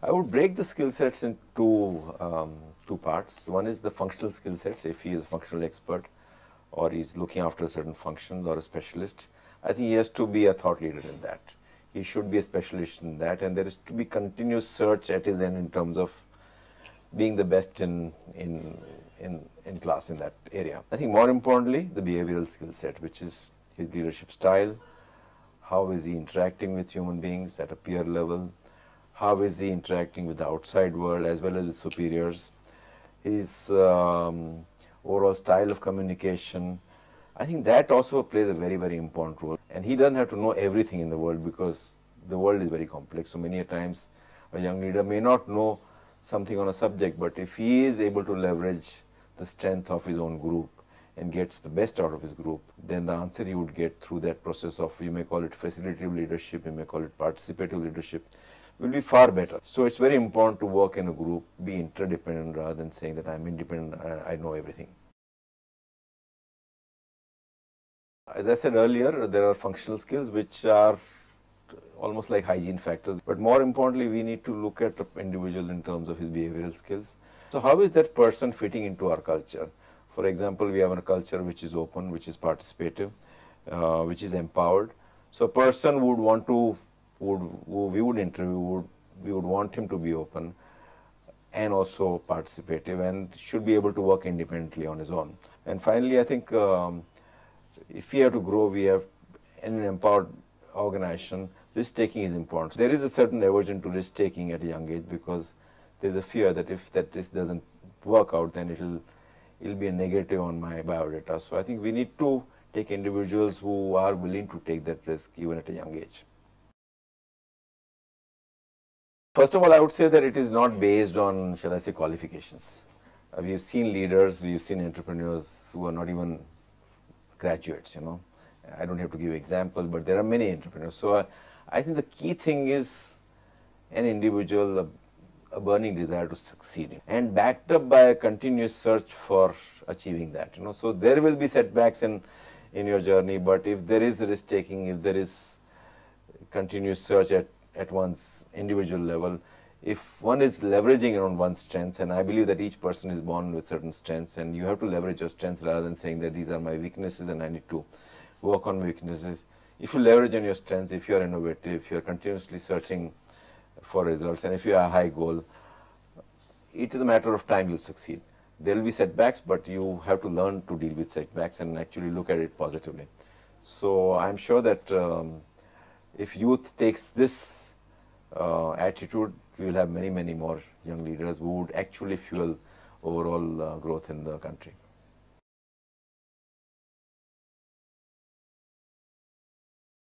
I would break the skill sets into two parts. One is the functional skill sets, if he is a functional expert or he's looking after certain functions or a specialist. I think he has to be a thought leader in that. He should be a specialist in that, and there is to be continuous search at his end in terms of being the best in class in that area. I think more importantly, the behavioral skill set, which is his leadership style. How is he interacting with human beings at a peer level? How is he interacting with the outside world as well as with superiors? His overall style of communication. I think that also plays a very, very important role. And he doesn't have to know everything in the world because the world is very complex. So many a times a young leader may not know something on a subject, but if he is able to leverage the strength of his own group and gets the best out of his group, then the answer he would get through that process of, you may call it facilitative leadership, you may call it participative leadership, will be far better. So it's very important to work in a group, be interdependent rather than saying that I'm independent, I know everything. As I said earlier, there are functional skills which are almost like hygiene factors. But more importantly, we need to look at the individual in terms of his behavioral skills. So how is that person fitting into our culture? For example, we have a culture which is open, which is participative, which is empowered. So a person would want to, who we would interview, we would want him to be open and also participative and should be able to work independently on his own. And finally, I think if we have to grow, we have in an empowered organization, risk-taking is important. There is a certain aversion to risk-taking at a young age because there's a fear that if that risk doesn't work out, then it'll be a negative on my biodata. So I think we need to take individuals who are willing to take that risk even at a young age. First of all, I would say that it is not based on, shall I say, qualifications. We've seen leaders, we've seen entrepreneurs who are not even graduates, I don't have to give examples, but there are many entrepreneurs. So I think the key thing is an individual, a burning desire to succeed and backed up by a continuous search for achieving that. So there will be setbacks in your journey, but if there is risk taking, if there is continuous search at one's individual level, if one is leveraging on one's strengths, and I believe that each person is born with certain strengths and you have to leverage your strengths rather than saying that these are my weaknesses and I need to work on weaknesses. If you leverage on your strengths, if you are innovative, if you are continuously searching for results, and if you have a high goal, it is a matter of time you'll succeed. There will be setbacks, but you have to learn to deal with setbacks and actually look at it positively. So I'm sure that if youth takes this attitude, we will have many, many more young leaders who would actually fuel overall growth in the country.